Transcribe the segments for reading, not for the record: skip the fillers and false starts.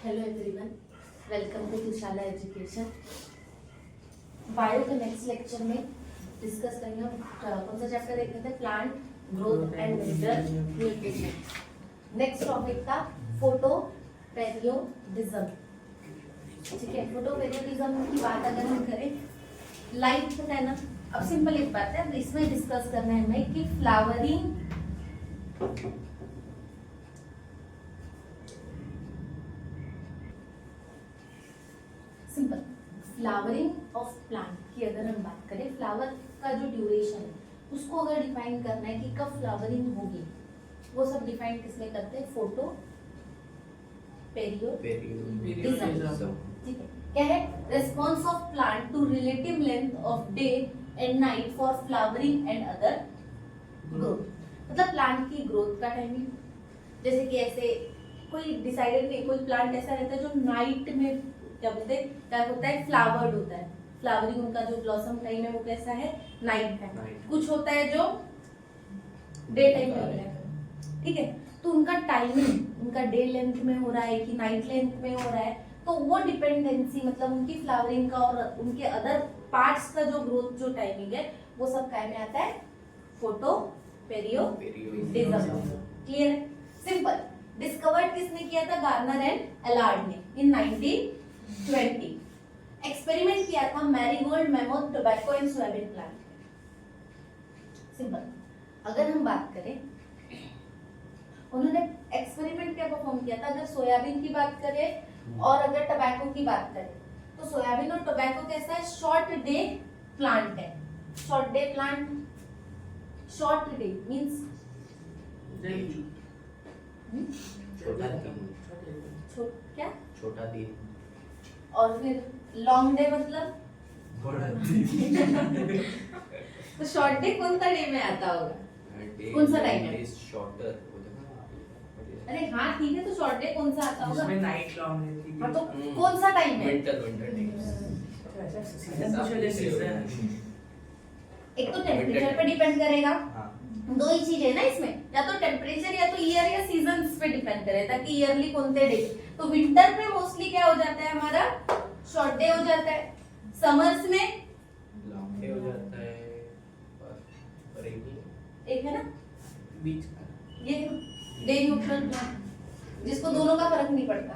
Hello everyone, welcome to Tushala education. Bio के next lecture में discuss करेंगे हम कौन सा चैप्टर देख रहे थे, plant growth and mineral nutrition. Next topic था फोटो पेरियोडिज्म। ठीक है, फोटो पेरियोडिज्म की बात अगर हम करें, लाइट है ना। अब सिंपल एक बात है, इसमें डिस्कस करना है हमें कि flowering simple flowering of plant की अगर हम बात करें, फ्लावर का जो ड्यूरेशन है उसको अगर डिफाइन करना है कि कब फ्लावरिंग होगी, वो सब डिफाइन किसमें करते हैं, फोटो पेरियोडिज्म। ठीक है, क्या है, response of plant to relative length of day and night for flowering and other growth. मतलब प्लांट की ग्रोथ का टाइमिंग, जैसे कि ऐसे कोई डिसाइडेड नहीं, कोई प्लांट ऐसा रहता है जो नाइट में क्या बोलते हैं, क्या होता है, फ्लावर्ड होता है। फ्लावरिंग उनका जो ब्लॉसम टाइम है वो कैसा है, नाइट है। कुछ होता है जो डे टाइम में होता है। ठीक है, तो उनका टाइमिंग उनका डे लेंथ में हो रहा है कि नाइट लेंथ में हो रहा है, तो वो डिपेंडेंसी मतलब उनकी फ्लावरिंग का और उनके अदर पार्ट्स का जो ग्रोथ जो टाइमिंग है वो सब काय में आता है, फोटो पेरियोडिज्म। क्लियर है, सिंपल। डिस्कवर्ड किसने किया था, गार्नर एंड एलार्ड ने इन 1920। एक्सपेरिमेंट किया था marigold, mammoth, tobacco and soybean plant. Simple, अगर हम बात करें उन्होंने एक्सपेरिमेंट क्या परफॉर्म किया था, अगर सोयाबीन की बात करें और अगर टोबैको की बात करें, तो सोयाबीन और टोबैको कैसा है, शॉर्ट डे प्लांट है। Short day plant, short day means क्या, छोटा दिन। और फिर लॉन्ग डे मतलब तो शॉर्ट डे कौन सा डे में आता होगा, कौन सा टाइम है, शॉर्टर। अरे हाँ ठीक है, तो शॉर्ट डे कौन सा आता होगा, जिसमें नाइट लॉन्ग रहती है। हाँ तो कौन सा टाइम है, विंटर सीजन। एक तो टेम्परेचर पे डिपेंड करेगा। हाँ। दो ही चीज है ना इसमें, या तो टेम्परेचर या तो ईयर या सीजन्स पे डिपेंड करेगा कि ईयरली कौन से डे। तो विंटर में मोस्टली क्या हो जाता है हमारा, शॉर्ट डे हो जाता है। समर्स में लॉन्ग डे हो जाता है, पर एक है ना बीच ये डे न्यूट्रल, जिसको दोनों का फर्क नहीं पड़ता।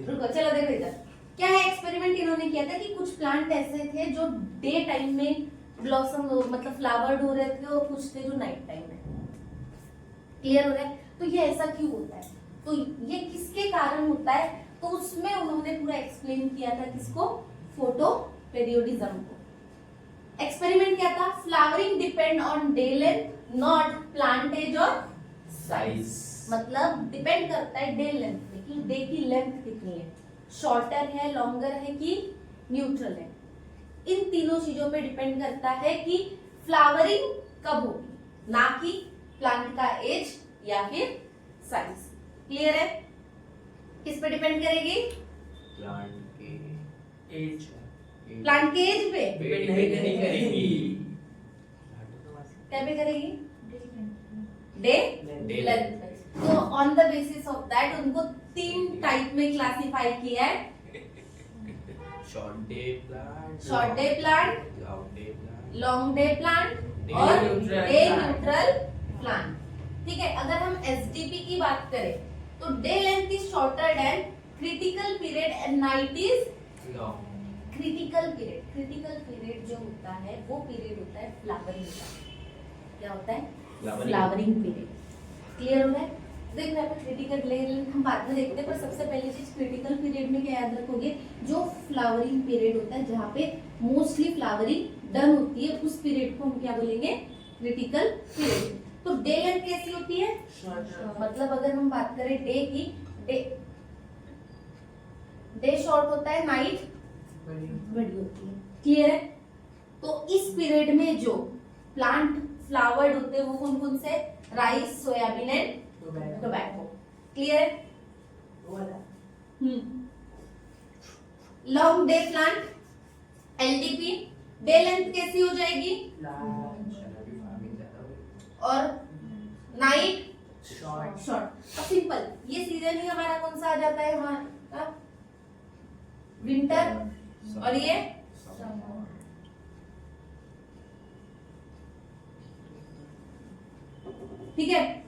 रुको, चलो देखो इधर क्या है। एक्सपेरिमेंट इन्होंने किया था कि कुछ प्लांट ऐसे थे जो डे टाइम में ब्लॉसम मतलब फ्लावर्ड हो रहे थे और कुछ थे जो नाइट टाइम में। क्लियर हो रहा है, तो ये ऐसा क्यों होता है, तो ये किसके कारण होता है, तो उसमें उन्होंने पूरा एक्सप्लेन किया था किसको, फोटो पेरियोडिज्म को। एक्सपेरिमेंट क्या था, flowering depend on day length not plant age और साइज। मतलब डिपेंड करता है डे लेंथ पे कि डे की लेंथ कितनी है, शॉर्टर है, लॉन्गर है कि न्यूट्रल है। इन तीनों चीजों पे डिपेंड करता है कि फ्लावरिंग कब होगी, ना कि प्लांट का एज या फिर साइज। क्लियर है, किस पे डिपेंड करेगी, प्लांट के एज। प्लांट के एज पे नहीं करेगी, क्या पे करेगी, डे Day लेंथ पे। तो on the basis of that उनको तीन टाइप में क्लासिफाई किया है, short day plant, short day plant, long day plant, long day plant Day और neutral day plant। Neutral plant. ठीक है, अगर हम एसडीपी की बात करें तो day length is shorter than critical period and night is long. Critical period. Critical period जो होता है वो पीरियड होता है फ्लावरिंग का। क्या होता है, फ्लावरिंग पीरियड। क्लियर हो रहा है, देख रहे हैं क्रिटिकल लेंथ हम बाद में देखते हैं, पर सबसे पहली चीज क्रिटिकल पीरियड में क्या याद रखोगे, जो फ्लावरिंग पीरियड होता है जहाँ पे मोस्टली फ्लावरिंग डन होती है, उस पीरियड को हम क्या बोलेंगे, क्रिटिकल पीरियड। तो डे लेंथ कैसी होती है, मतलब अगर हम बात करें डे की, डे शॉर्ट होता है, नाइट बड़ी होती है। क्लियर है, तो इस पीरियड में जो प्लांट फ्लावर्ड होते हैं वो कौन कौन से, rice, soybean and tobacco. Clear है, long day plant LDP, day length कैसी हो जाएगी, और नाइट शॉर्ट शॉर्ट। अब सिंपल, ये सीजन ही हमारा कौन सा आ जाता है हमारा? विंटर। और ये ठीक है।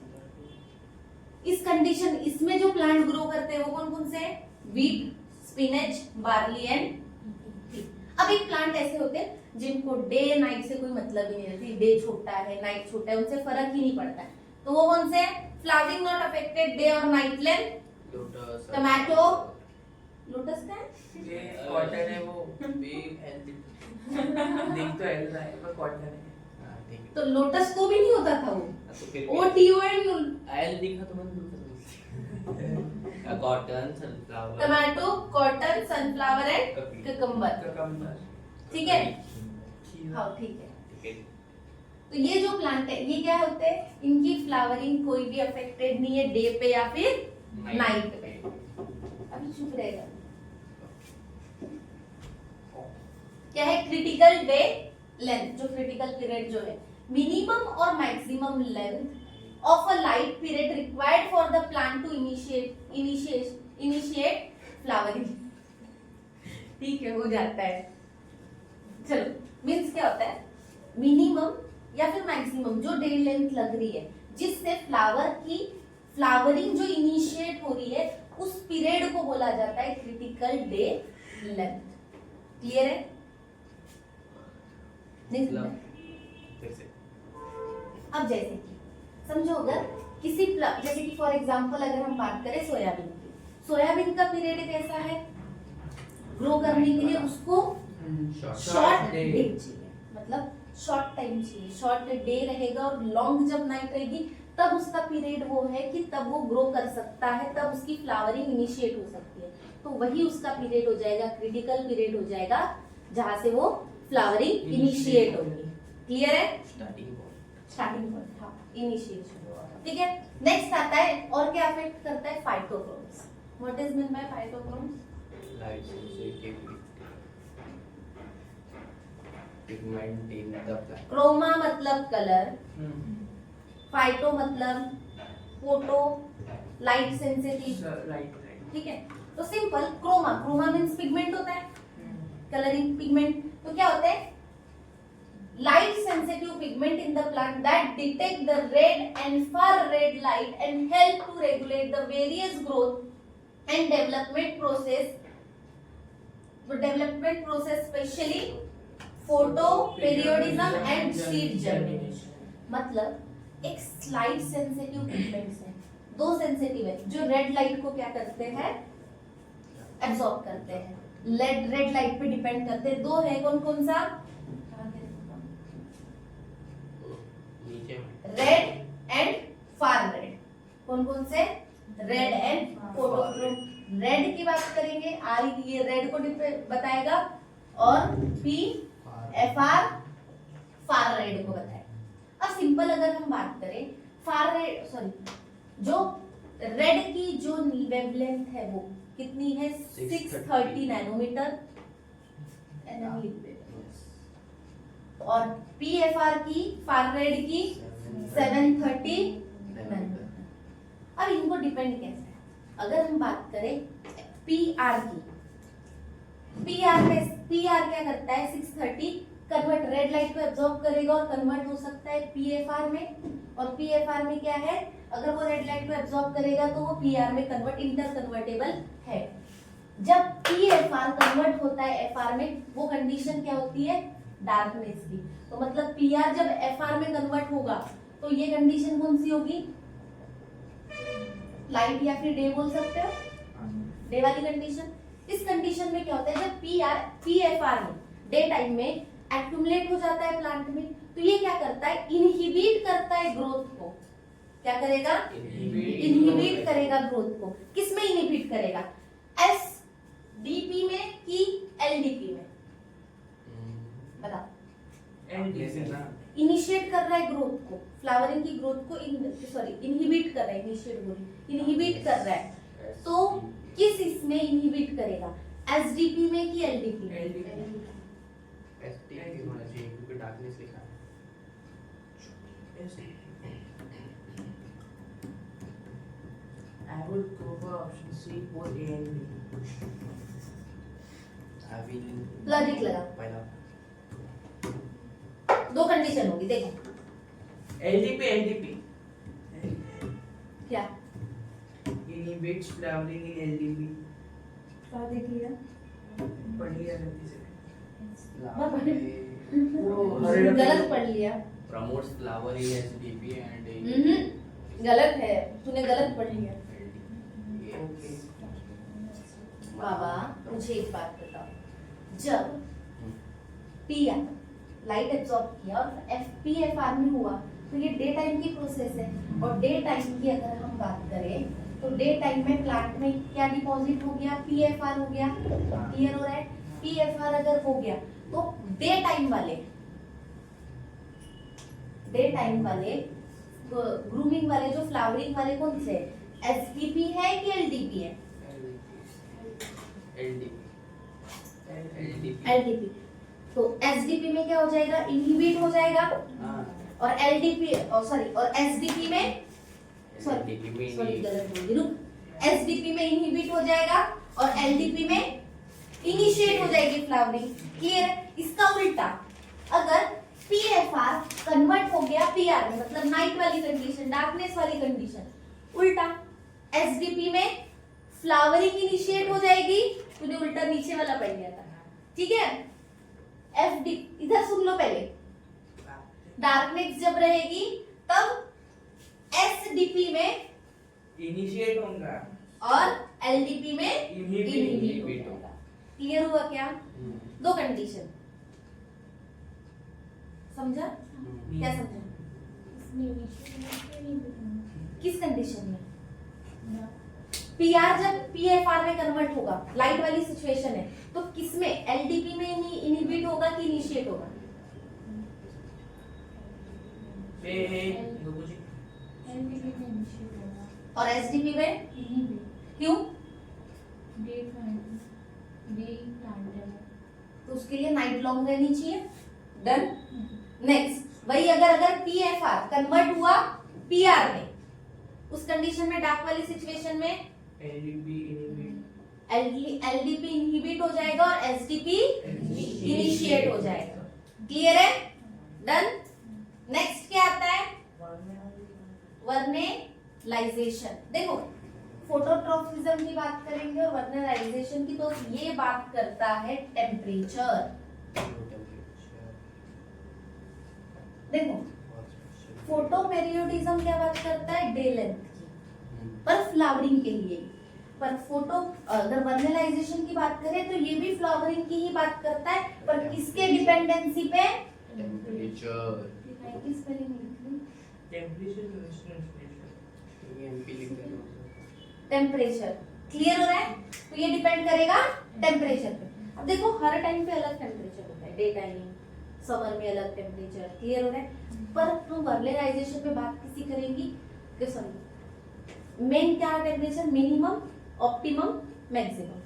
इस कंडीशन, इसमें जो प्लांट ग्रो करते हैं वो कौन कौन से हैं? Wheat, spinach, barley and. अब एक प्लांट ऐसे होते हैं जिनको डे नाइट से कोई मतलब ही नहीं रहती, डे छोटा है नाइट छोटा है उनसे फर्क ही नहीं पड़ता है, तो वो कौन से? फ्लावरिंग नॉट अफेक्टेड डे और night length. Lotus, tomato, lotus का है? ये कॉटन है वो भी हेल्दी। दिख तो ऐसा है पर कॉटन है। हाँ ठीक है। तो लोटस को भी नहीं होता था वो, तो फिर O T O N. Oil दिखा तो मैंने cotton, sunflower, tomato, cotton, sunflower and ककड़ी। ककम्बर। ककम्बर ठीक है, खीरा हाँ ठीक है। ठीक है। तो ये जो प्लांट है ये क्या होते हैं? इनकी फ्लावरिंग कोई भी अफेक्टेड नहीं है डे पे या फिर नाइट पे। अभी चुप रहेगा। क्या है? क्रिटिकल डे लेंथ, जो क्रिटिकल पीरियड जो है, मिनिमम और maximum length of a light period required for the plant to initiate flowering। ठीक है, हो जाता है। चलो, मीन्स क्या होता है? मिनिमम या फिर मैक्सिमम जो डे लेंथ लग रही है जिससे फ्लावर की फ्लावरिंग जो इनिशिएट हो रही है उस पीरियड को बोला जाता है क्रिटिकल डे लेंथ। क्लियर है? नहीं समझा? फिर से अब जैसे कि समझो, अगर किसी जैसे कि फॉर एग्जांपल अगर हम बात करें सोयाबीन की, सोयाबीन का पीरियड कैसा है ग्रो करने के लिए? उसको शॉर्ट डे चाहिए, मतलब शॉर्ट टाइम चाहिए, शॉर्ट डे रहेगा और लॉन्ग जब नाइट रहेगी तब उसका पीरियड वो है कि तब वो ग्रो कर सकता है, तब उसकी फ्लावरिंग इनिशिएट हो सकती है। तो वही उसका पीरियड हो जाएगा, क्रिटिकल पीरियड हो जाएगा जहां से वो फ्लावरिंग इनिशिएट होगी। क्लियर है? स्टार्टिंग स्टार्टिंग पॉइंट, हाँ, इनिशिएशन। ठीक है, नेक्स्ट आता है और क्या अफेक्ट करता है? Phytochromes. What is mean by phytochromes? Light sensitivity, pigment in the plant. Chroma मतलब कलर, फाइटो मतलब फोटो लाइट सेंसिटिव। राइट ठीक है, तो simple, chroma, chroma means pigment होता है, कलरिंग पिगमेंट। तो क्या होता है? light sensitive pigment in the plant that detect the red and far red light and help to regulate the various growth and development process especially photoperiodism and seed germination। मतलब एक light sensitive pigments है, दो sensitive है जो red light को क्या करते हैं? एब्सॉर्ब करते हैं। रेड लाइट पे डिपेंड करते हैं। दो है, कौन कौन सा? Red and far red. कौन कौन से? Red and फोटोक्रोम। रेड की बात करेंगे, आर ये रेड को बताएगा और P F R far red को बताएगा। अब सिंपल अगर हम बात करें फार रेड, सॉरी, जो रेड की जो वेवलेंथ है वो कितनी है? 630 नैनोमीटर और पीएफआर की, फार रेड की 730 नैनोमीटर। अब इनको डिपेंड कैसे है? अगर हम बात करें पीआर की, पीआर क्या करता है? 630 कन्वर्ट, रेड लाइट को एब्जॉर्ब करेगा और कन्वर्ट हो सकता है पीएफआर में, और पीएफआर में क्या है? अगर वो रेड लाइट को एब्जॉर्ब करेगा तो वो पीआर में कन्वर्ट, इंटर कन्वर्टेबल है। जब पीएफआर कन्वर्ट होता है एफआर में, वो कंडीशन क्या होती है? डार्कनेस की। तो मतलब पीआर जब एफआर में कन्वर्ट होगा तो ये कंडीशन कौन सी होगी? लाइट या फिर डे बोल सकते हो, डे वाली कंडीशन। इस कंडीशन में क्या होता है? जब पीएफआर में डे टाइम में एक्यूमुलेट हो जाता है प्लांट में, तो ये क्या करता है? इनहिबिट करता है ग्रोथ को। क्या करेगा? इनहिबिट करेगा ग्रोथ को। किस में इनहिबिट करेगा? एसडीपी में कि एलडीपी में? बताओ। इनिशिएट कर रहा है ग्रोथ को, फ्लावरिंग की ग्रोथ को इनहिबिट कर रहा है, इनहिबिट कर रहा है। तो किस इसमें इनहिबिट करेगा? एसडीपी में कि एलडीपी में? एसडीपी होना चाहिए क्योंकि डार्कनेस लिखा है। I would go for option C, both A and B. Logic लगा, पहला दो कंडीशन होगी देखो LDP. क्या Inhibits flowering in LDP. देख लिया पढ़ लिया गलती से। गलत पढ़ लिया। promotes flowering SDP and गलत है, तूने गलत पढ़ लिया। ओके। बाबा मुझे एक बात बताओ, जब पी लाइट एब्जॉर्ब किया और FPFR में हुआ तो ये डे टाइम की प्रोसेस है, और डे टाइम की अगर हम बात करें तो डे टाइम में प्लांट में क्या डिपॉजिट हो गया, PFR हो गया। क्लियर हो रहा है? PFR अगर हो गया तो डे टाइम वाले ग्रूमिंग वाले जो फ्लावरिंग वाले कौन से SDP है कि LDP है? LDP। तो SDP में क्या हो जाएगा, इनहिबिट हो जाएगा, और LDP और SDP में सॉरी गलत बोल दी, रुक। SDP में इनहिबिट हो जाएगा और LDP में इनिशिएट हो जाएगी फ्लावरिंग। क्लियर? इसका उल्टा अगर PFR कन्वर्ट हो गया PR में, मतलब नाइट वाली कंडीशन, डार्कनेस वाली कंडीशन, उल्टा SDP में फ्लावरिंग इनिशिएट हो जाएगी। तूने उल्टा नीचे वाला पढ़ लिया था, ठीक है? FD इधर सुन लो पहले, डार्कनेस जब रहेगी तब SDP में इनिशिएट होगा और LDP में इनहिबिट इनहिबिट होगा। क्लियर हुआ क्या? दो कंडीशन समझा? क्या समझा? किस कंडीशन में? PR जब PFR में कन्वर्ट होगा, लाइट वाली सिचुएशन है, तो किसमें, LDP में इनहिबिट होगा कि इनिशिएट होगा? और SDP में क्यों? तो उसके लिए नाइट लॉन्ग रहनी चाहिए। डन। नेक्स्ट वही अगर PFR कन्वर्ट हुआ PR में, उस कंडीशन में डार्क वाली सिचुएशन में LDP इनहिबिट हो जाएगा और SDP इनिशिएट हो जाएगा। क्लियर है? डन। नेक्स्ट क्या आता है? वर्नेलाइजेशन। देखो फोटोट्रॉपिज्म की बात करेंगे और वर्नेलाइजेशन की, तो ये बात करता है टेम्परेचर। देखो फोटो पेरियोडिज्म क्या बात करता है, डे लेंथ की, पर फ्लावरिंग के लिए। पर फोटो अगर वर्नेलाइजेशन की बात करें तो ये भी फ्लावरिंग की ही बात करता है, पर किसके डिपेंडेंसी पे? टेम्परेचर। किस स्पेलिंग लिखी? टेम्परेचर। क्लियर हो रहा है? तो ये डिपेंड करेगा टेम्परेचर पे। अब देखो हर टाइम पे अलग टेम्परेचर होता है, डे टाइम समर में अलग टेम्परेचर। क्लियर हो रहा है? पर हम वर्नेलाइजेशन पे बात किसी करेंगी कि सॉरी मेन क्या टेम्परेचर, मिनिमम, ऑप्टिमम, मैक्सिमम,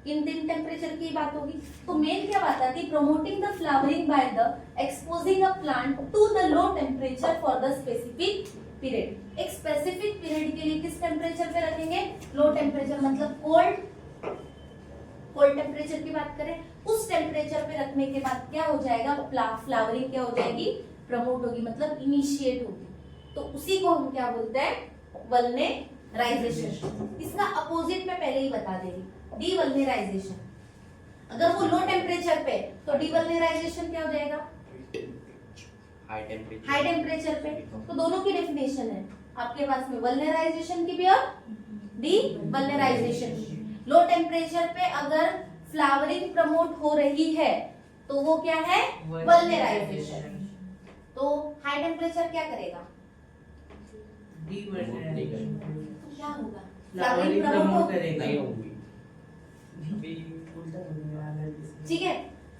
इन तीन टेम्परेचर की बात होगी। तो मेन क्या बात आती है, promoting the flowering by the exposing a plant to the low temperature for the specific period. एक स्पेसिफिक पीरियड के लिए किस टेम्परेचर पे रखेंगे? लो टेम्परेचर, मतलब कोल्ड टेम्परेचर की बात करें, उस टेम्परेचर पे रखने के बाद क्या हो जाएगा, फ्लावरिंग क्या हो जाएगी, प्रमोट होगी, मतलब इनिशिएट होगी। तो उसी को हम क्या बोलते हैं, वल्नेराइजेशन। इसका अपोजिट में पहले ही बता देगी, डीवल्नेराइजेशन। अगर वो लो टेम्परेचर पे तो डीवल्नेराइजेशन क्या हो जाएगा, हाई टेम्परेचर पे। तो दोनों की डेफिनेशन है आपके पास में, वल्नेराइजेशन की भी और डीवल्नेराइजेशन की। लो टेम्परेचर पे अगर फ्लावरिंग प्रमोट हो रही है तो वो क्या है, वल्नेराइजेशन। तो हाई टेम्परेचर क्या करेगा, तो क्या होगा, फ्लावरिंग प्रमोट करेगा, नहीं होगी। ठीक है।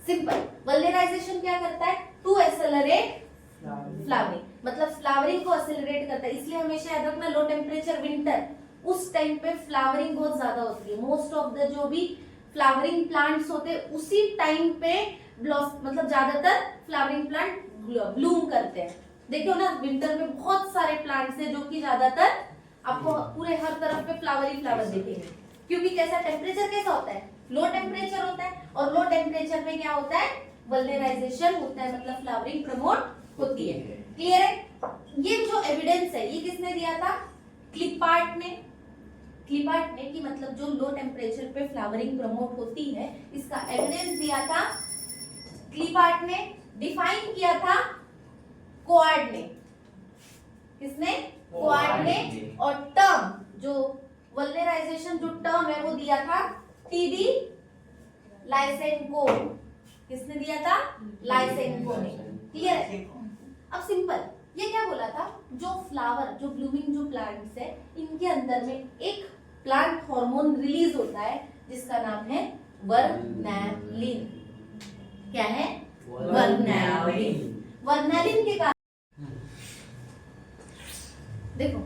सिंपल। वल्नेराइजेशन क्या करता है, टू एक्सेलरेट फ्लावरिंग, मतलब फ्लावरिंग को एक्सेलरेट करता है। इसलिए हमेशा याद रखना, लो टेम्परेचर विंटर, उस टाइम पे फ्लावरिंग बहुत ज्यादा होती है। मोस्ट ऑफ द जो भी फ्लावरिंग प्लांट्स होते हैं उसी टाइम पे मतलब ज्यादातर फ्लावरिंग प्लांट ब्लूम करते हैं। देखो ना, विंटर में बहुत सारे प्लांट्स हैं जो कि ज्यादातर आपको पूरे हर तरफ पे फ्लावर ही फ्लावर दिखेंगे, क्योंकि कैसा टेम्परेचर कैसा होता है, लो टेम्परेचर होता है, और लो टेम्परेचर पे क्या होता है, वल्गराइजेशन होता है, मतलब फ्लावरिंग प्रमोट होती है। क्लियर है? ये जो एविडेंस है ये किसने दिया था, क्लिपार्ट ने। क्लिपार्ट ने कि मतलब जो लो टेम्परेचर पे फ्लावरिंग प्रमोट होती है, इसका एविडेंस दिया था क्लिपार्ट ने। डिफाइन किया था क्वार्ड ने। किसने? क्वार्ड ने। और टर्म जो वल्गराइजेशन जो टर्म है वो दिया था टीडी लाइसेंको। किसने दिया था? लाइसेंको ने। क्लियर है? अब सिंपल, ये क्या बोला था, जो फ्लावर जो ब्लूमिंग जो प्लांट्स है इनके अंदर में एक प्लांट हार्मोन रिलीज होता है जिसका नाम है वर्नैलिन। क्या है? वर्नैलिन। वर्नैलिन के कारण देखो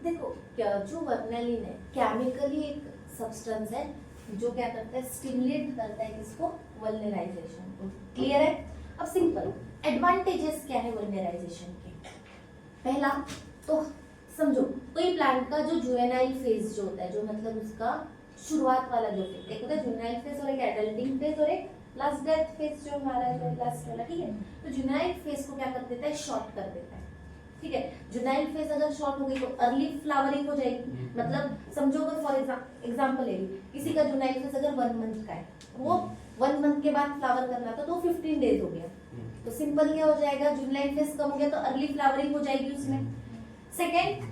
देखो क्या जो वर्नैलिन है केमिकली एक सब्सटेंस है जो क्या करता है, स्टिमुलेट करता है किसको, वल्गराइजेशन को। क्लियर है? अब सिंपल एडवांटेजेस क्या है वल्गराइजेशन के। पहला तो समझो कोई प्लांट का जो जुवेनाइल फेज जो होता है, जो मतलब उसका शुरुआत वाला जो फेज, एक होता है जुवेनाइल फेज और एक एडल्टिंग फेज और एक लास्ट डेथ फेज जो हमारा जो लास्ट वाला, ठीक है। तो जुवेनाइल फेज को क्या कर देता है, शॉर्ट कर देता है, ठीक है। जुवेनाइल फेज अगर शॉर्ट हो गई तो अर्ली फ्लावरिंग हो जाएगी। मतलब समझो अगर फॉर एग्जांपल ले किसी का जुवेनाइल फेज अगर 1 मंथ का है, वो 1 मंथ के बाद फ्लावर करना था तो 15 डेज हो गया, तो सिंपल क्या हो जाएगा, जुवेनाइल फेज कम हो गया तो अर्ली फ्लावरिंग हो जाएगी उसमें। सेकेंड,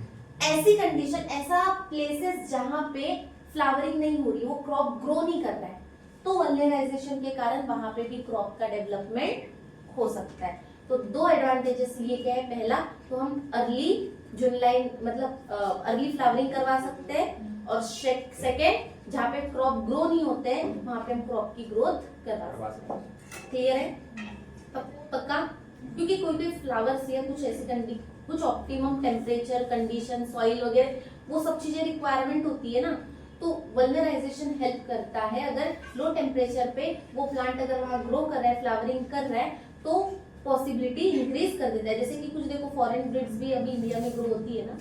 ऐसी कंडीशन, ऐसा प्लेसेस जहां पे फ्लावरिंग नहीं हो रही, वो क्रॉप ग्रो नहीं कर रहा है, तो वल्गराइजेशन के कारण वहां पे भी क्रॉप का डेवलपमेंट हो सकता है। तो 2 एडवांटेजेस ये क्या है, पहला तो हम अर्ली जुवेनाइल मतलब अर्ली फ्लावरिंग करवा सकते हैं, और सेकेंड जहाँ पे क्रॉप ग्रो नहीं होते हैं वहां पे हम क्रॉप की ग्रोथ करवा सकते हैं। क्लियर है? पक्का? क्योंकि कोई फ्लावर्स या कुछ ऐसी कुछ ऑप्टिमम टेम्परेचर कंडीशन, सॉइल वगैरह वो सब चीजें रिक्वायरमेंट होती है ना, तो वल्गराइजेशन हेल्प करता है। अगर लो टेम्परेचर पे वो प्लांट अगर वहां ग्रो कर रहा है, फ्लावरिंग कर रहा है, तो पॉसिबिलिटी इंक्रीज कर देता है। जैसे कि कुछ देखो फॉरेन ब्रीड्स भी अभी इंडिया में ग्रो होती है ना,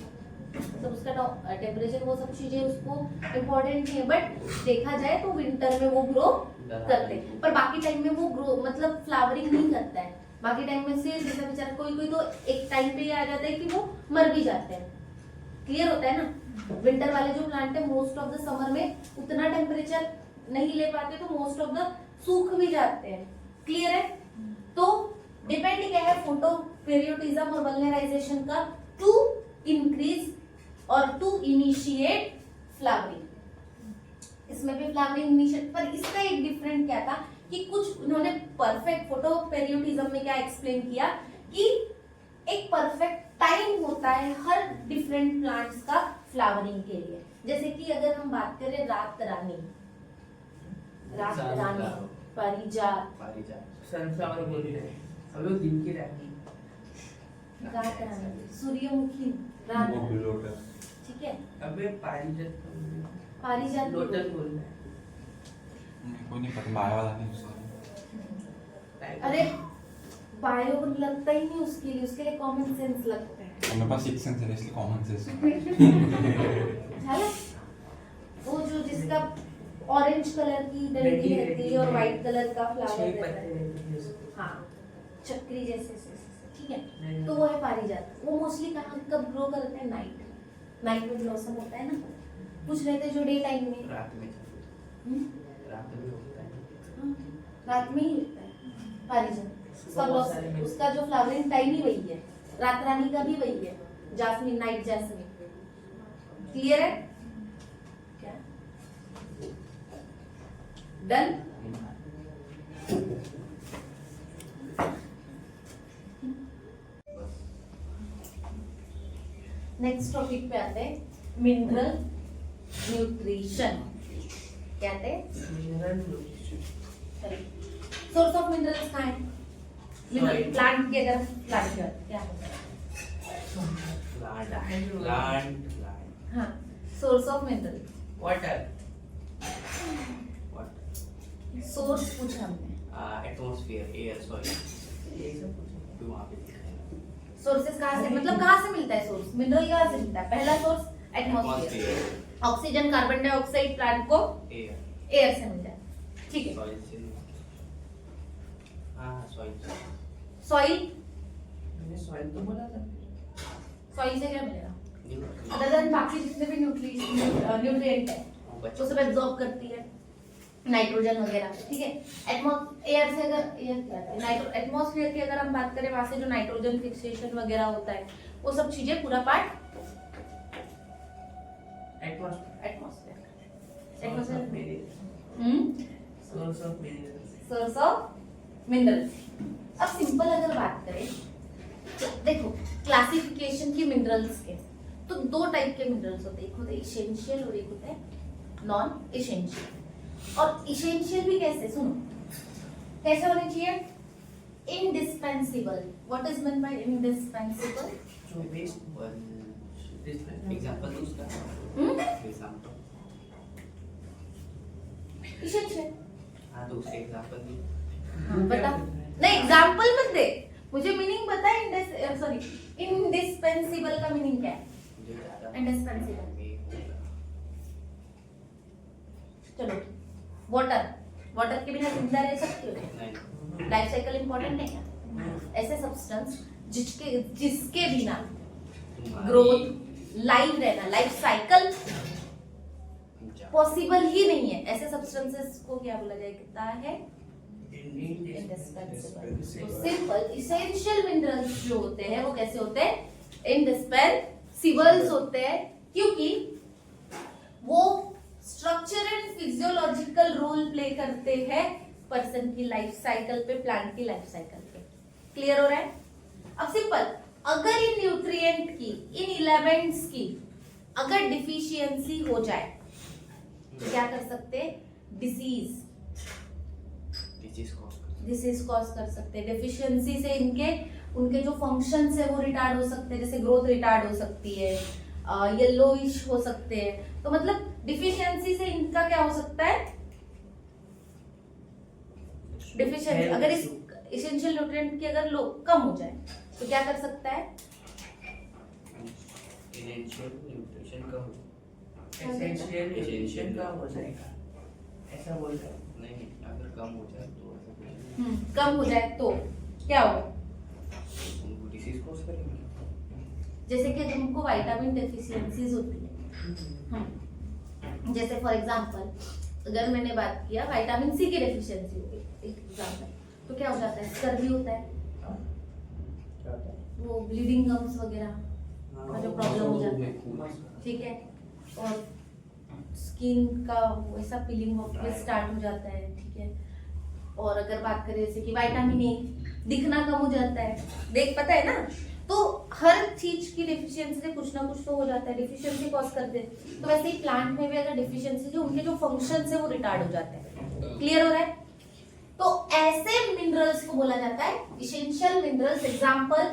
तो उसका टेम्परेचर वो सब चीजें उसको इम्पोर्टेंट है, बट देखा जाए तो विंटर में वो ग्रो करते हैं, पर बाकी टाइम में वो ग्रो मतलब फ्लावरिंग नहीं करता है। बाकी टाइम में से जैसे बेचारा कोई तो एक टाइम पे ये आ जाता है कि वो मर भी जाते हैं। क्लियर होता है ना? विंटर वाले जो प्लांट है मोस्ट ऑफ द समर में उतना टेम्परेचर नहीं ले पाते, तो मोस्ट ऑफ द सूख भी जाते हैं। क्लियर है? तो डिपेंड क्या है फोटो पेरियोडिज्म और वल्गराइजेशन का, टू इंक्रीज और टू इनिशिएट फ्लावरिंग। इसमें भी फ्लावरिंग इनिशिएट, पर इसका एक डिफरेंट क्या था कि कुछ उन्होंने परफेक्ट फोटो पेरियोडिज्म में क्या एक्सप्लेन किया कि एक परफेक्ट टाइम होता है हर डिफरेंट प्लांट्स का फ्लावरिंग के लिए। जैसे कि अगर हम बात करें रात रानी, पारिजात, सनफ्लावर बोल रहे हैं, अब वो दिन की रानी, रात रानी, सूर्यमुखी, रात, ठीक है। अबे पारिजात लोटस बोल रहे हैं। कोई नहीं पता, बायो वाला नहीं उसका। अरे बायो लगता ही नहीं उसके लिए कॉमन सेंस लगता है। मेरे पास 6 सेंस है इसलिए कॉमन सेंस। झाला वो जो जिसका ऑरेंज कलर की डंडी रहती है और व्हाइट कलर का फ्लावर रहता है, हाँ चक्री जैसे, ठीक है। तो वो है पारिजात। वो मोस्टली कहाँ कब ग्रो करते हैं, नाइट में ब्लॉसम होता है ना, कुछ रहते हैं जो डे टाइम में, रात में रात में होता है, रात में ही होता है पारिजात। उसका जो फ्लावरिंग टाइम ही वही है, रात रानी का भी वही है, जास्मिन, नाइट जास्मिन। क्लियर है? क्या डन? नेक्स्ट टॉपिक पे आते हैं, मिनरल न्यूट्रिशन। क्या आते हैं? सोर्स ऑफ मिनरल्स कहाँ है? प्लांट के अगर प्लांट क्या होता है? प्लांट हाँ, source of mineral, water, source पूछा हमने। एटमॉस्फेयर, एयर, सॉइल, ये सब कुछ वहाँ पे लिखा है। सोर्सेस कहाँ से, मतलब कहाँ से मिलता है सोर्स, मिनरल कहाँ से मिलता है, पहला source atmosphere, oxygen carbon dioxide plant को एयर एयर से मिलता है, ठीक है। सॉइल से हाँ सॉइल सॉइल, मैंने सॉइल तो बोला था। सॉइल से क्या मिलेगा, अदर देन बाकी जितने भी न्यूट्रिएंट है वो सब एब्जॉर्ब करती है, नाइट्रोजन वगैरह, ठीक है। एयर से अगर एटमॉस्फेयर की अगर हम बात करें, वहां से जो नाइट्रोजन फिक्सेशन वगैरह होता है वो सब चीजें पूरा part atmosphere source of minerals. अब सिंपल अगर बात करें, देखो क्लासिफिकेशन की मिनरल्स के, तो दो टाइप के मिनरल्स होते हैं, एक होते हैं इसेंशियल और एक होते हैं नॉन इसेंशियल। और इसेंशियल भी कैसे, सुनो कैसे होने चाहिए, indispensable. What is mean bye indispensable, जो वेस्ट एग्जांपल दो उसका एग्जांपल इसेंशियल। हाँ तो उसका एग्जांपल दो बता, नहीं एग्जांपल मत दे, मुझे मीनिंग बता। इंडिस्पेंसिबल का मीनिंग क्या है, इंडिस्पेंसिबल। चलो वाटर, वाटर के बिना जिंदा रह सकते हो, नहीं लाइफ साइकिल इंपॉर्टेंट नहीं है। ऐसे सब्सटेंस जिसके बिना ग्रोथ, लाइव रहना, लाइफ साइकिल पॉसिबल ही नहीं है, ऐसे सब्सटेंसेस को क्या बोला जाता है, इंडिस्पेंसिबल। सिंपल इसेंशियल मिनरल्स जो होते हैं वो कैसे होते हैं, इंडिस्पेंसिबल्स होते हैं, क्योंकि वो structure and physiological role play करते हैं पर्सन की लाइफ साइकिल पे, प्लांट की लाइफ साइकिल पे। क्लियर हो रहा है। अब सिंपल, अगर इन न्यूट्रिएंट की, इन एलिमेंट्स की अगर डिफिशियंसी हो जाए तो क्या कर सकते हैं, डिसीज कॉज कर सकते हैं। डिफिशियंसी से इनके उनके जो फंक्शंस है वो रिटार्ड हो सकते हैं, जैसे ग्रोथ रिटार्ड हो सकती है, येलोइश हो सकते हैं। तो मतलब डिफिशियंसी से इनका क्या हो सकता है, डिफिशियंसी अगर इस एसेंशियल न्यूट्रिएंट की अगर लो कम हो जाए तो क्या कर सकता है, एसेंशियल न्यूट्रिशन का हो एसेंशियल का हो जाएगा, ऐसा बोल रहे हैं। नहीं, अगर कम हो जाए तो ऐसा कुछ कम हो जाए तो क्या होगा, उनको डिसीज कॉज करेंगे। जैसे कि तुमको विटामिन डेफिशिएंसीज होती है, जैसे फॉर एग्जांपल अगर मैंने बात किया विटामिन सी की डेफिशिएंसी हो गई एक एग्जांपल, तो क्या हो जाता है, स्कर्वी होता है, वो ब्लीडिंग गम्स वगैरह का जो प्रॉब्लम हो जाता है, ठीक है। और स्किन का वैसा पीलिंग ऑफ स्टार्ट हो जाता है, ठीक है। और अगर बात करें जैसे कि विटामिन ए, दिखना कम हो जाता है, देख पता है ना। तो हर चीज की डिफिशियंसी से कुछ ना कुछ तो हो जाता है, डिफिशियंसी कॉज करते हैं। तो वैसे ही प्लांट में भी अगर डिफिशियंसी, जो उनके जो फंक्शंस है वो रिटार्ड हो जाते हैं। क्लियर हो रहा है। तो ऐसे मिनरल्स को बोला जाता है essential minerals. Example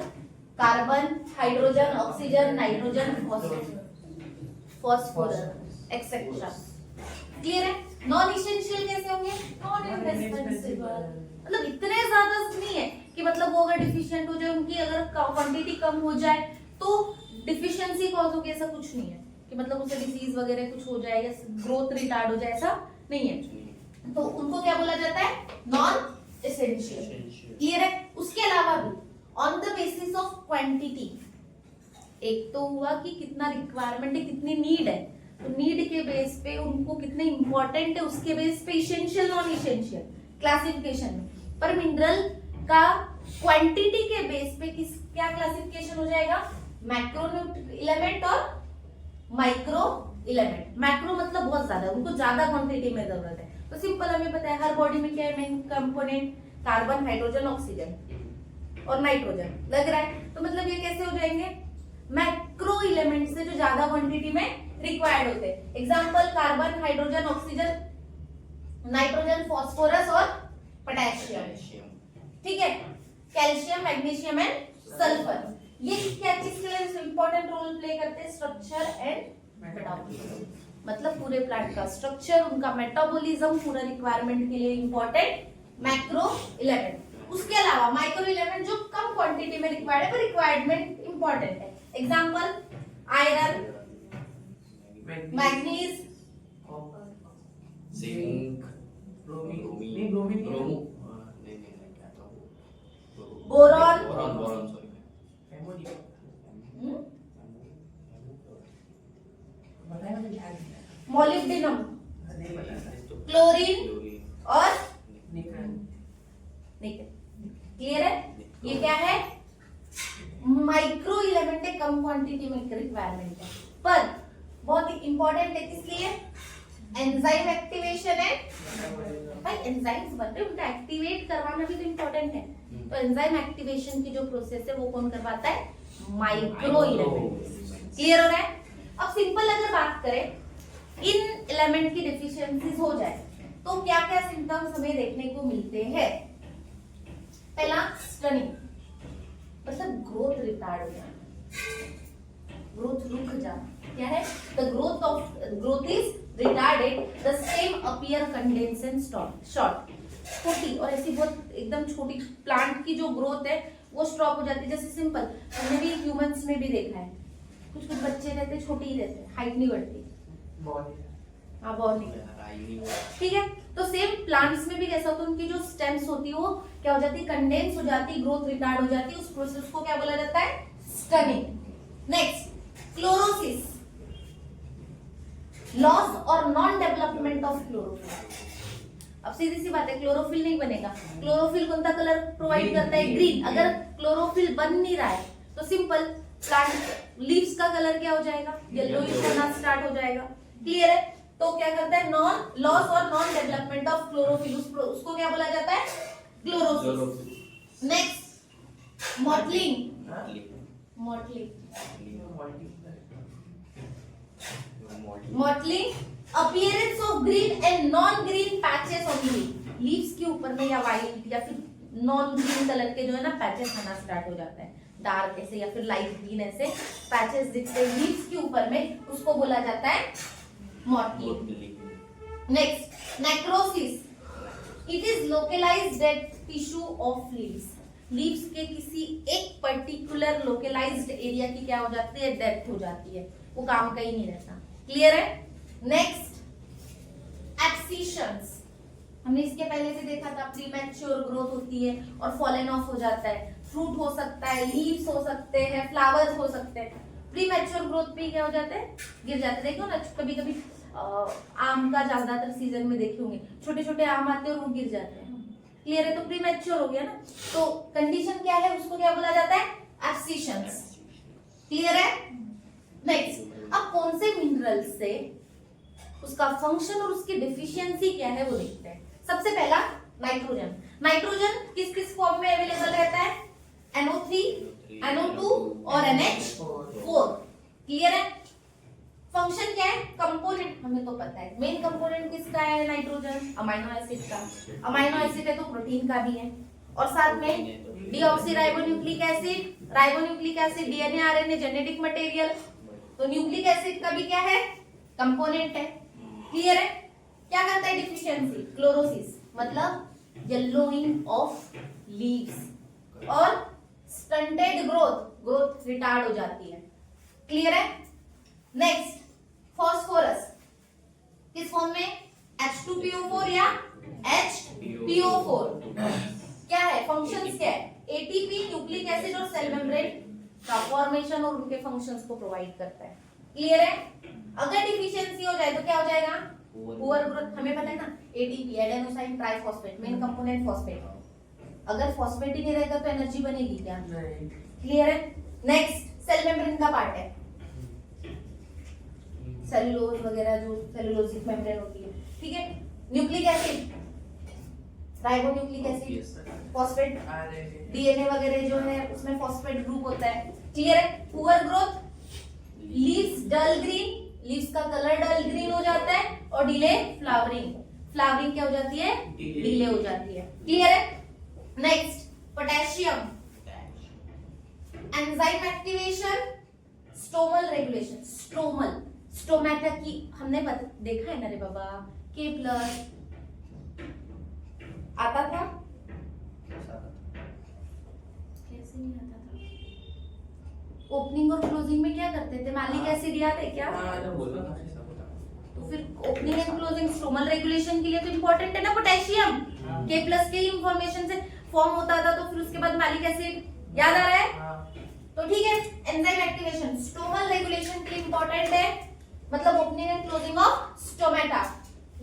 carbon, hydrogen, oxygen, nitrogen, phosphorus etcetera. Clear है। नॉन इसेंशियल कैसे होंगे, नॉन इंडिस्पेंसिबल, मतलब इतने ज्यादा नहीं है कि मतलब वो अगर डिफिशिएंट हो जाए, उनकी अगर क्वांटिटी कम हो जाए तो डिफिशियंसी कॉज होगी, ऐसा कुछ नहीं है कि मतलब उसे डिसीज वगैरह कुछ हो जाए या ग्रोथ रिटार्ड हो जाए, ऐसा नहीं है। तो उनको क्या बोला जाता है, नॉन इसेंशियल। क्लियर है। उसके अलावा भी on the basis of quantity, एक तो हुआ कि कितना रिक्वायरमेंट है, कितनी नीड है, तो नीड के बेस पे उनको कितने इंपॉर्टेंट है, उसके बेस पे इसेंशियल नॉन इसेंशियल क्लासिफिकेशन में। पर मिनरल का क्वांटिटी के बेस पे किस क्या क्लासिफिकेशन हो जाएगा, मैक्रो एलिमेंट और माइक्रो एलिमेंट। मैक्रो मतलब बहुत ज्यादा, उनको ज्यादा क्वांटिटी में जरूरत है। तो सिंपल हमें पता है हर बॉडी में क्या है main component, carbon, hydrogen, oxygen और नाइट्रोजन लग रहा है। तो मतलब ये कैसे हो जाएंगे, मैक्रो एलिमेंट से जो ज्यादा क्वांटिटी में रिक्वायर्ड होते हैं। Example carbon, hydrogen, oxygen, nitrogen, phosphorus और पोटेशियम, ठीक है। कैल्शियम, मैग्नीशियम एंड सल्फर, ये क्या किसके लिए इंपॉर्टेंट रोल प्ले करते हैं, स्ट्रक्चर एंड मेटाबॉलिज्म। मतलब पूरे प्लांट का स्ट्रक्चर, उनका मेटाबॉलिज्म पूरा रिक्वायरमेंट के लिए इंपॉर्टेंट मैक्रो एलिमेंट। उसके अलावा माइक्रो एलिमेंट जो कम क्वांटिटी में रिक्वायर्ड है, पर रिक्वायरमेंट इंपॉर्टेंट है। Example iron, manganese, zinc, bromine bromine, नहीं ब्रोमीन ब्रोमो, नहीं क्या था वो, बोरॉन, बोरॉन सॉरी, एमोनियम बताएगा तो याद नहीं है। मोलिब्डेनम, नहीं पता क्लोरीन क्लोरीन, और निकल निकल। क्लियर है? ये क्या है? माइक्रो एलिमेंट है, कम क्वांटिटी में रिक्वायरमेंट है, पर बहुत ही इंपॉर्टेंट है। किस लिए? एंजाइम एक्टिवेशन है भाई, एंजाइम्स बन रहे हैं, उनको एक्टिवेट करवाना भी तो इम्पोर्टेंट है। तो एंजाइम एक्टिवेशन की जो प्रोसेस है वो कौन करवाता है? Micro element. क्लियर हो रहा है? अब सिंपल अगर बात करें, इन एलिमेंट की डिफिशियंसीज हो जाए तो क्या क्या सिम्टम्स हमें देखने को मिलते हैं? पहला स्टनिंग, मतलब ग्रोथ रिटार्ड हो जाना, ग्रोथ रुक जाना। क्या है? The growth is retarded, the stem appear condense and short. छोटी और ऐसी बहुत एकदम छोटी प्लांट की जो ग्रोथ है वो स्टॉप हो जाती है। जैसे सिंपल हमने भी ह्यूमंस में भी देखा है, कुछ कुछ बच्चे रहते हैं छोटे ही रहते हैं, हाइट नहीं बढ़ती। हाँ बहुत नहीं, ठीक है। तो सेम प्लांट्स में भी कैसा होता है, उनकी जो स्टेम्स होती है वो क्या हो जाती है? कंडेंस हो जाती है, ग्रोथ रिटार्ड हो जाती है। उस प्रोसेस को क्या बोला जाता है? स्टनिंग। नेक्स्ट क्लोरोसिस, लॉस और नॉन डेवलपमेंट ऑफ क्लोरोफिल। अब सीधी सी बात है, क्लोरोफिल नहीं बनेगा। क्लोरोफिल कौन सा कलर प्रोवाइड करता है? ग्रीन। अगर क्लोरोफिल बन नहीं रहा है तो सिंपल प्लांट लीव्स का कलर क्या हो जाएगा? येलोइश होना स्टार्ट हो जाएगा। क्लियर है? तो क्या करता है? नॉन लॉस और नॉन डेवलपमेंट ऑफ क्लोरोफिल, उसको क्या बोला जाता है? Chlorosis. Next mottling, mottling appearance of green and non green patches on leaves के ऊपर में, या वाइट या फिर नॉन ग्रीन कलर के जो है ना पैचेस आना स्टार्ट हो जाता है, डार्क ऐसे या फिर लाइट ग्रीन ऐसे पैचेस दिखते हैं लीव्स के ऊपर में, उसको बोला जाता है mottling. Next necrosis, it is localized dead tissue of leaves. Leaves के किसी एक पर्टिकुलर लोकलाइज्ड एरिया की क्या हो जाती है? डेथ हो जाती है, वो काम का ही नहीं रहता। क्लियर है? नेक्स्ट एब्सिशंस, हमने इसके पहले भी देखा था, प्रीमैच्योर ग्रोथ होती है और फॉलन ऑफ हो जाता है। फ्रूट हो सकता है, लीव्स हो सकते हैं, फ्लावर्स हो सकते हैं। प्रीमैच्योर ग्रोथ पे क्या हो जाते हैं? गिर जाते हैं। देखो ना कभी कभी आम का ज्यादातर सीजन में देखे होंगे, छोटे छोटे आम आते हैं और वो गिर जाते हैं। क्लियर है? तो प्रीमैच्योर हो गया ना, तो कंडीशन क्या है? उसको क्या बोला जाता है? एब्सिशंस। क्लियर है? नेक्स्ट, अब कौन से मिनरल से उसका फंक्शन और उसकी डिफिशियंसी क्या है वो देखते हैं। सबसे पहला नाइट्रोजन। नाइट्रोजन किस किस फॉर्म में अवेलेबल रहता है? NO3, NO2 और NH4। क्लियर है? फंक्शन क्या है? कंपोनेंट हमें तो पता है, मेन कंपोनेंट किसका है? नाइट्रोजन, अमाइनो एसिड का। अमाइनो एसिड है तो प्रोटीन का भी है, और साथ में deoxyribonucleic acid, ribonucleic acid, DNA RNA genetic material, तो न्यूक्लिक एसिड का भी क्या है? कंपोनेंट है। क्लियर है? क्या करता है डिफिशियंसी? क्लोरोसिस, मतलब येलोइंग ऑफ लीव्स और स्टंटेड ग्रोथ, ग्रोथ रिटार्ड हो जाती है। क्लियर है? नेक्स्ट फास्फोरस, किस फॉर्म में? H2PO4 या HPO4। क्या है? फंक्शंस क्या है? एटीपी, न्यूक्लिक एसिड और सेल मेम्ब्रेन का फॉर्मेशन और उनके फंक्शंस को प्रोवाइड करता है। क्लियर है? अगर डिफिशियंसी हो जाए तो क्या हो जाएगा? Poor growth. हमें पता है ना, ATP adenosine triphosphate, main component phosphate. अगर फॉस्फेट ही नहीं रहेगा तो एनर्जी बनेगी क्या? नहीं। क्लियर है? नेक्स्ट सेल मेम्ब्रेन का पार्ट है, सेलुलोज वगैरह जो सेलुलोजिक मेम्ब्रेन होती है। ठीक है? Nucleic acid, ribonucleic acid, phosphate, DNA वगैरह जो है उसमें फॉस्फेट ग्रुप होता है। क्लियर है? पुअर ग्रोथ, लीव्स डल ग्रीन, लीव्स का कलर डल ग्रीन हो जाता है, और डिले फ्लावरिंग, फ्लावरिंग क्या हो जाती है? डिले हो जाती है। क्लियर है? Next potassium, enzyme activation, stomal regulation. Stomal, stomata की हमने देखा है ना रे बाबा, K+ आता था कैसे नहीं आता था? ओपनिंग और क्लोजिंग में क्या करते थे? मैलिक एसिड याद है क्या? हाँ जो बोल रहा था ऐसा बोला। तो फिर opening and closing stromal regulation के लिए तो इंपॉर्टेंट है ना पोटेशियम। K+ के इंफॉर्मेशन से फॉर्म होता था, तो फिर उसके बाद मैलिक एसिड याद आ रहा है? हाँ। तो ठीक है, एंजाइम एक्टिवेशन स्टोमल रेगुलेशन के लिए इंपॉर्टेंट है, मतलब opening and closing of stomata.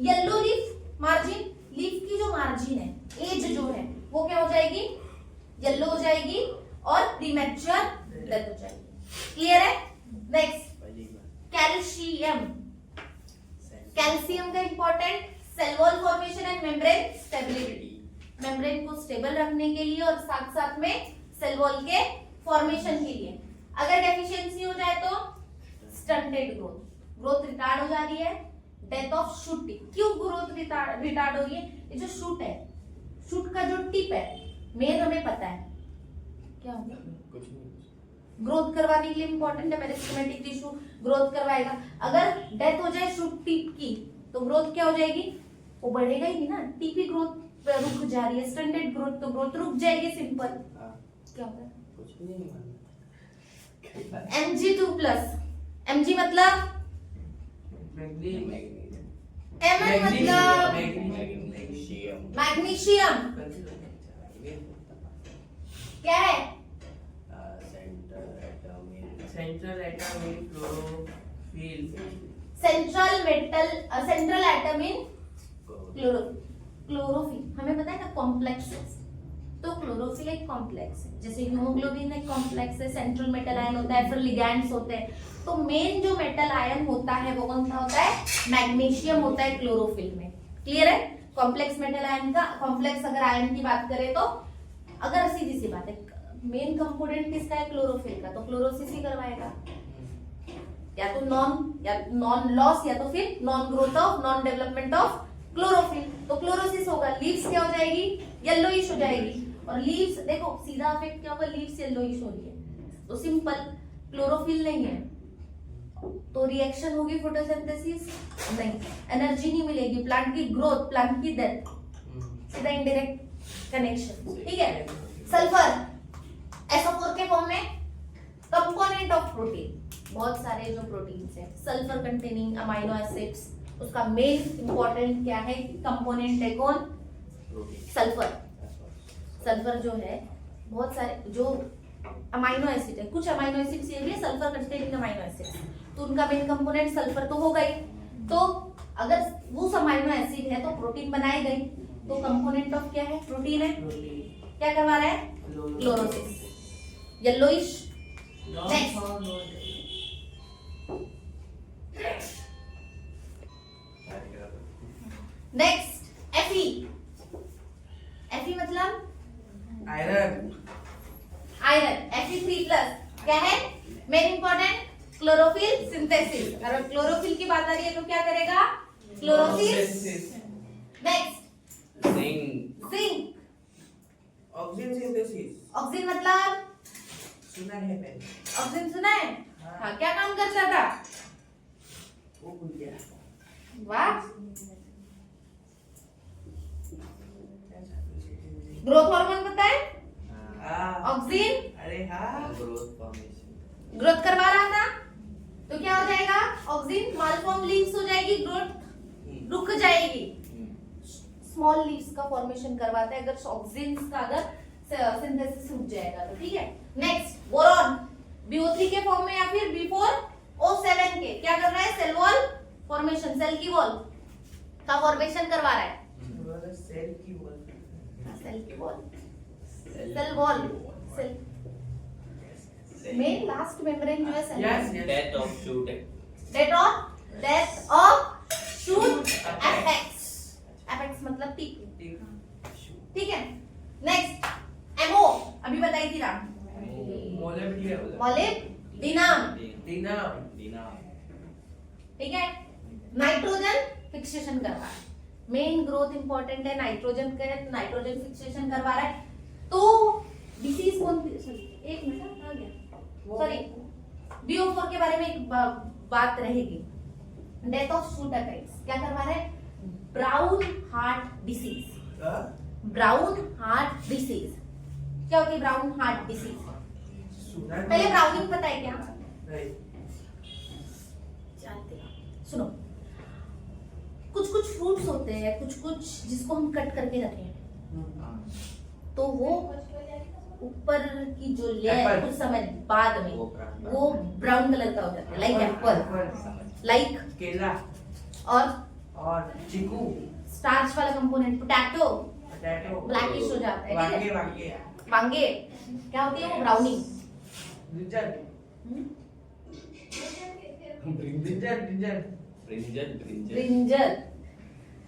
Yellow leaf margin, leaf की जो मार्जिन है, एज जो है वो क्या हो जाएगी? येलो हो जाएगी और प्रीमैच्योर डेथ हो जाएगी। क्लियर है? Next calcium. कैल्शियम का important cell wall formation and membrane stability, membrane को स्टेबल रखने के लिए और साथ साथ में सेल वॉल के फॉर्मेशन के लिए। अगर डेफिशिएंसी हो जाए तो स्टंटेड ग्रोथ, ग्रोथ रिटार्ड हो जा रही है, डेथ ऑफ शूट टिप। क्यों ग्रोथ रिटार्ड हो रही है? ये जो शूट है, शूट का जो टिप है मेन हमें पता है क्या होगा, कुछ नहीं। ग्रोथ करवाने के लिए इंपॉर्टेंट है, मेरिस्टेमेटिक टिश्यू ग्रोथ करवाएगा। अगर डेथ हो जाए शूट टिप की तो ग्रोथ क्या हो जाएगी? वो बढ़ेगा ही नहीं ना, टिप ही ग्रोथ रुक जा रही है, स्टंटेड ग्रोथ तो ग्रोथ रुक जाएगी, सिंपल। हाँ। क्या होगा? कुछ भी नहीं मालूम। Mg2+, Mg मतलब मैग्नीशियम। Mn मतलब मैग्नीशियम। मैग्नीशियम। क्या है? Central atom in chlorophyll. Central atom in chlorophyll. हमें पता है ना कॉम्प्लेक्सेस, तो क्लोरोफिल एक कॉम्प्लेक्स है, जैसे हीमोग्लोबिन एक कॉम्प्लेक्स है, सेंट्रल मेटल आयन होता है, फिर लिगैंड्स होते हैं। तो मेन जो मेटल आयन होता है वो कौन सा होता है? मैग्नीशियम होता है क्लोरोफिल में। क्लियर है? कॉम्प्लेक्स मेटल आयन का, कॉम्प्लेक्स अगर आयन की बात करें तो अगर सीधी सी बात है, मेन कंपोनेंट किसका है? क्लोरोफिल का, तो क्लोरोसिस ही करवाएगा, या तो नॉन लॉस या तो फिर non growth of, non development of chlorophyll. तो क्लोरोसिस होगा, लीव्स क्या हो जाएगी? येलोइश हो जाएगी। और लीव्स देखो सीधा इफेक्ट क्या होगा? लीव्स येलोइश हो रही है, तो सिंपल क्लोरोफिल नहीं है तो रिएक्शन होगी फोटोसिंथेसिस नहीं, एनर्जी नहीं मिलेगी, प्लांट की ग्रोथ, प्लांट की डेथ, सीधा इनडायरेक्ट कनेक्शन। ठीक है? सल्फर SO4 के फॉर्म में कंपोनेंट ऑफ प्रोटीन, बहुत सारे जो प्रोटीन्स हैं सल्फर कंटेनिंग अमाइनो एसिड्स, उसका मेन इंपॉर्टेंट क्या है? कंपोनेंट है कौन? सल्फर। सल्फर जो है बहुत सारे जो अमाइनो एसिड है, कुछ अमाइनो एसिड्स ये भी है सल्फर कंटेनिंग अमाइनो एसिड्स, तो उनका मेन कंपोनेंट सल्फर तो होगा ही। तो अगर वो अमाइनो एसिड है तो प्रोटीन बनाए गए, तो कंपोनेंट ऑफ क्या है? प्रोटीन है। क्या करवा रहा है? Chlorosis, yellowish. Next Fe। Fe मतलब आयरन। आयरन। Fe3+ क्या है? Main important chlorophyll synthesis. अगर क्लोरोफिल की बात आ रही है तो क्या करेगा? Chlorosis. Next zinc. Zinc. Oxygen synthesis. Oxygen मतलब सुना है मैंने। ऑक्सीजन सुना है? हाँ, क्या काम करता था? वो भूल गया। वाह, ग्रोथ हार्मोन पता है? ऑक्सीजन अरे हाँ। Growth formation. ग्रोथ करवा रहा था, तो क्या हो जाएगा? ऑक्सीजन मालफॉर्म लीव्स हो जाएगी, ग्रोथ रुक जाएगी, स्मॉल लीव्स का फॉर्मेशन करवाता है अगर ऑक्सीजन का अगर सिंथेसिस रुक जाएगा तो। ठीक है? नेक्स्ट बोरॉन, BO3 के फॉर्म में या फिर B4O7 के, क्या कर रहा है? सेल वॉल फॉर्मेशन, सेल की वॉल का फॉर्मेशन करवा रहा है। सेल की वॉल। सेल की वॉल, सेल वॉल, सेल मेन लास्ट मेम्ब्रेन जो है cell. Yes death of shoot है। Death of shoot apex. Apex मतलब टिप। ठीक है? नेक्स्ट एमओ, अभी बताई थी नाम, मोलिब्डेनम। ठीक है? नाइट्रोजन फिक्सेशन करवा रहा है, मेन ग्रोथ इंपॉर्टेंट है, नाइट्रोजन का, नाइट्रोजन फिक्सेशन करवा रहा है। तो डिसीज कौन सी? सॉरी एक मिनट आ गया, सॉरी BO4 के बारे में एक बात रहेगी। डेथ ऑफ शूट एपेक्स क्या करवा रहा है? Brown heart disease. Brown heart disease क्या होती है ब्राउन हार्ट डिसीज? पहले ब्राउनिंग पता है क्या? जानते हो? सुनो, कुछ कुछ फ्रूट्स होते हैं, कुछ कुछ जिसको हम कट करके रखें तो वो ऊपर की जो लेयर Apple. कुछ समय बाद में वो ब्राउन कलर का हो जाता है, लाइक एप्पल, लाइक केला और चीकू, स्टार्च वाला कंपोनेंट पोटैटो पोटैटो, ब्लैकिश हो जाता है, ठीक वांगे है? वांगे, वांगे क्या होती है वो browning. Brinjal, brinjal, brinjal, brinjal.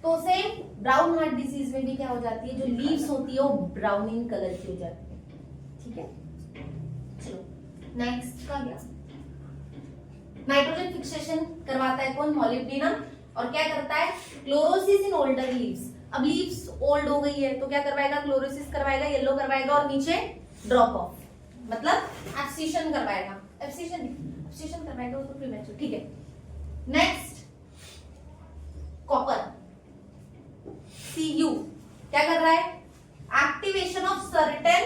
तो सेम ब्राउन हार्ट डिसीज में भी क्या हो जाती है, जो लीव्स होती है वो ब्राउनिंग कलर की हो जाती है, ठीक है? चलो नेक्स्ट का क्या, नाइट्रोजन फिक्सेशन करवाता है कौन? मॉलिब्डेनम। और क्या करता है? Chlorosis in older leaves. अब लीव्स ओल्ड हो गई है तो क्या करवाएगा? क्लोरोसिस करवाएगा, येलो करवाएगा और नीचे ड्रॉप ऑफ, मतलब एब्सिशन करवाएगा, एब्सिशन करवाएगा उसको प्रीमेच्योर, ठीक है? नेक्स्ट कॉपर, Cu क्या कर रहा है? Activation of certain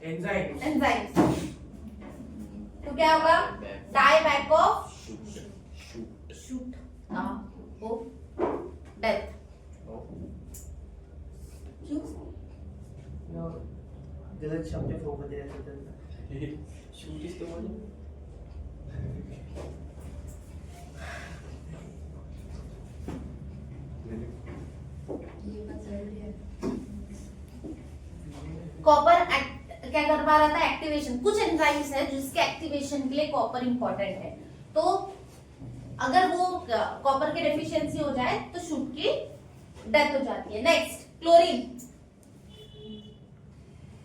enzyme, enzymes. तो क्या होगा? Die back of shoot, or death. क्यों? गलत शब्द पे फोकस दे रहा था। शूट इस्तेमाल कॉपर क्या करवा रहा था? एक्टिवेशन। कुछ एंजाइम्स है जिसके एक्टिवेशन के लिए कॉपर इंपॉर्टेंट है, तो अगर वो कॉपर की डेफिशिएंसी हो जाए तो शूट की डेथ हो जाती है। Next chlorine,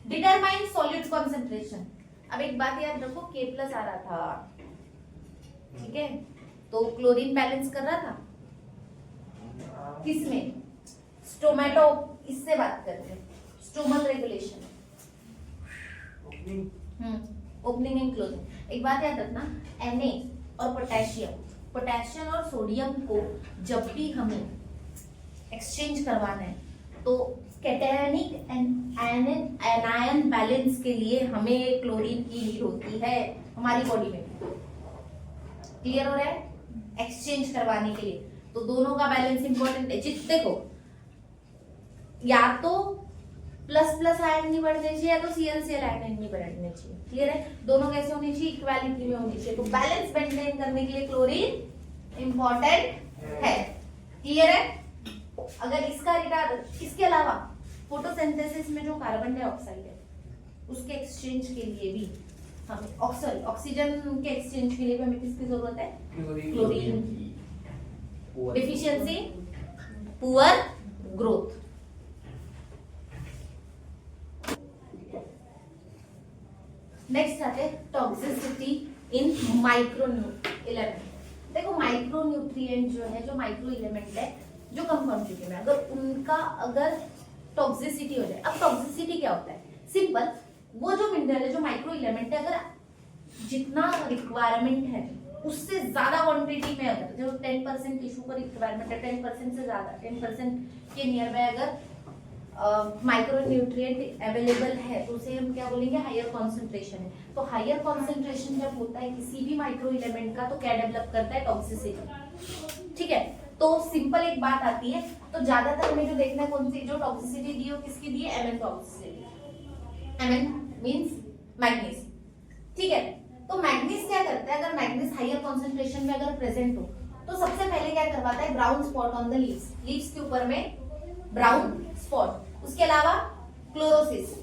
determine solid concentration. अब एक बात याद रखो, K+ आ रहा था, ठीक है? तो क्लोरीन बैलेंस कर रहा था किसमें? स्टोमेटो, इससे बात करते हैं, stromal regulation, opening and closing. एक बात याद रखना, Na और पोटेशियम और सोडियम को जब भी हमें एक्सचेंज करवाना है तो कैटायनिक एंड एनायन बैलेंस के लिए हमें क्लोरीन की नीड होती है हमारी बॉडी में। क्लियर हो रहा है? एक्सचेंज करवाने के लिए तो दोनों का बैलेंस इंपॉर्टेंट है। देखो, या तो प्लस आयन नहीं बढ़ने चाहिए या तो Cl आयन नहीं बढ़ने चाहिए। क्लियर है? दोनों कैसे होने चाहिए? इक्वालिटी में होनी चाहिए। तो बैलेंस मेंटेन करने के लिए क्लोरीन इंपॉर्टेंट है। क्लियर है? अगर इसका इसके अलावा फोटोसिंथेसिस में जो कार्बन डाइऑक्साइड है उसके एक्सचेंज के लिए भी हमें ऑक्सीजन के एक्सचेंज के लिए भी हमें किसकी जरूरत है? क्लोरीन की। Deficiency, poor growth. नेक्स्ट आते हैं टॉक्सिसिटी इन माइक्रो एलिमेंट। देखो माइक्रो न्यूट्रिएंट जो है, जो माइक्रो एलिमेंट है जो कम क्वांटिटी में, अगर उनका टॉक्सिसिटी हो जाए। अब टॉक्सिसिटी क्या होता है? सिंपल, वो जो मिनरल है, जो माइक्रो एलिमेंट है, अगर जितना रिक्वायरमेंट है उससे ज्यादा क्वांटिटी में, अगर जो 10% टिश्यू का रिक्वायरमेंट है, 10% से ज्यादा, 10% के नियर बाय अगर माइक्रो न्यूट्रिएंट अवेलेबल है तो उसे हम क्या बोलेंगे? हायर कॉन्सेंट्रेशन है। तो हायर कॉन्सेंट्रेशन जब होता है किसी भी माइक्रो एलिमेंट का तो क्या डेवलप करता है? टॉक्सिसिटी। ठीक है? तो सिंपल एक बात आती है, तो ज्यादातर हमें जो देखना है कौन सी जो टॉक्सिसिटी दी हो, किसकी दी है? Mn toxicity. Mn means manganese. ठीक है? तो मैग्नीज क्या करता है? अगर मैग्नीज हायर कॉन्सेंट्रेशन में अगर प्रेजेंट हो तो सबसे पहले क्या करवाता है? Brown spot on the leaves, leaves के ऊपर में ब्राउन स्पॉट। उसके अलावा क्लोरोसिस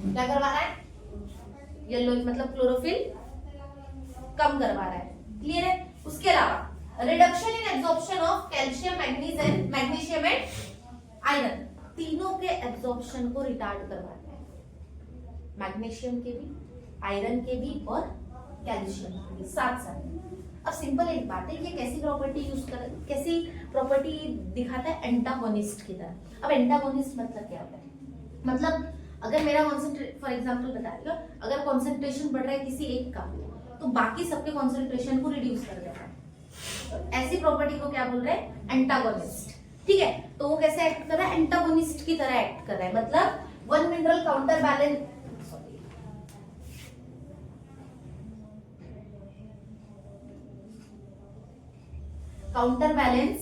क्या करवा रहा है? येलो, मतलब क्लोरोफिल कम करवा रहा है। क्लियर है? उसके अलावा reduction in absorption of calcium, magnesium and iron, तीनों के एब्जॉर्प्शन को रिटार्ड करवाता है। मैग्नीशियम के भी, आयरन के भी और कैल्शियम के भी साथ साथ। अब सिंपल एक बात है, ये कैसी प्रॉपर्टी कैसी प्रॉपर्टी दिखाता है? एंटागोनिस्ट की तरह। अब एंटागोनिस्ट मतलब क्या होता है? मतलब अगर मेरा फॉर एग्जांपल बता रही हूँ, अगर कॉन्सेंट्रेशन बढ़ रहा है किसी एक का तो बाकी सबके कॉन्सेंट्रेशन को रिड्यूस कर देता है। तो ऐसी प्रॉपर्टी को क्या बोल रहे हैं? एंटागोनिस्ट। ठीक है? तो वो कैसे एक्ट कर रहा है? एंटागोनिस्ट की तरह एक्ट कर रहा है। मतलब one mineral counter balance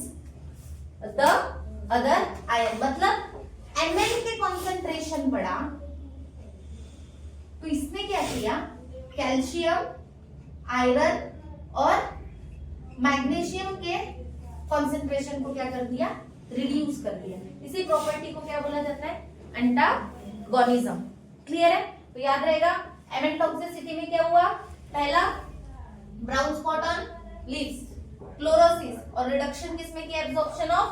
the other ion, मतलब Mn के कॉन्सेंट्रेशन बढ़ा तो इसने क्या किया, कैल्शियम, आयरन और मैग्नीशियम के कॉन्सेंट्रेशन को क्या कर दिया, रिड्यूस कर दिया। इसी प्रॉपर्टी को क्या बोला जाता है, एंटागोनिज्म। क्लियर है? तो याद रहेगा Mn टॉक्सिसिटी में क्या हुआ, पहला brown spot on leaves, chlorosis, और रिडक्शन किसमें किया, एब्जॉर्प्शन ऑफ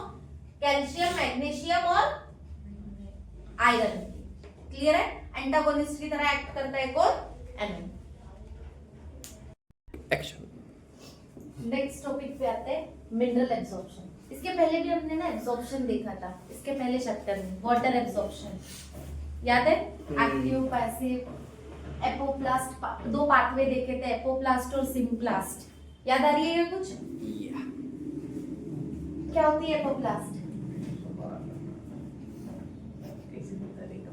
कैल्शियम, मैग्नीशियम और आयरन। क्लियर है? एंटागोनिस्ट की तरह एक्ट करता है कौन, Mn। एक्शन। नेक्स्ट टॉपिक पे आते हैं, मिनरल एब्जॉर्प्शन। इसके पहले भी हमने ना एब्जॉर्प्शन देखा था, इसके पहले चैप्टर में वाटर एब्जॉर्प्शन, याद है? एक्टिव, पैसिव, एपोप्लास्ट, दो पाथवे देखे थे, एपोप्लास्ट और सिम्प्लास्ट। याद आ रही है ये कुछ? क्या होती है एपोप्लास्ट?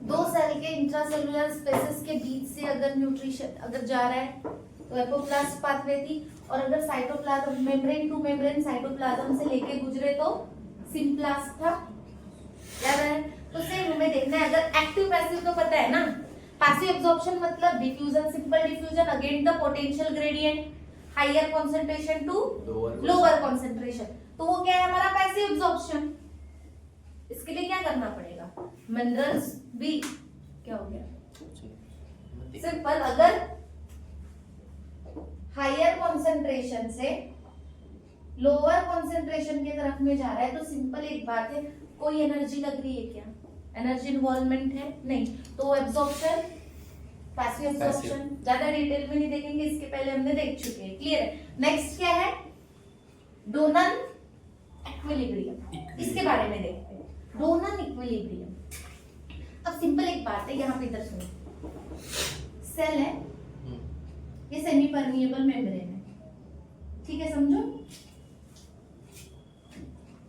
दो सेल के इंट्रासेलुलर स्पेसेस के बीच से अगर न्यूट्रिशन अगर जा रहा है तो एपोप्लास्ट पाथवे थी, और अगर cytoplasm membrane two membrane cytoplasm से लेके गुजरे तो सिम्प्लास्ट था। याद है? तो सेम हमें देखना है, अगर एक्टिव पैसिव तो पता है ना, पैसिव एब्जॉर्प्शन मतलब diffusion, simple diffusion against the potential gradient, higher concentration to lower concentration, तो वो क्या है हमारा पैसिव एब्जॉर्प्शन। इसके लिए क्या करना पड़ेगा, मिनरल्स भी क्या हो गया, सिंपल, अगर हायर कंसंट्रेशन से लोअर कंसंट्रेशन की तरफ में जा रहा है तो सिंपल एक बात है, कोई एनर्जी लग रही है क्या, एनर्जी इन्वॉल्वमेंट है नहीं, तो एब्जॉर्प्शन, पैसिव एब्जॉर्प्शन। ज्यादा डिटेल में नहीं देखेंगे, इसके पहले हमने देख चुके हैं। क्लियर है? नेक्स्ट क्या है, डोनर इक्विलिब्रियम, इसके बारे में देखते हैं, डोनर इक्विलिब्रियम। अब सिंपल एक बात है, यहाँ पे इधर सुनो, सेल है, ये सेमी परमिएबल मेम्ब्रेन है, ठीक है, समझो।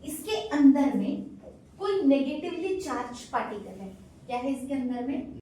इसके अंदर में कोई नेगेटिवली चार्ज पार्टिकल है, क्या है इसके अंदर में,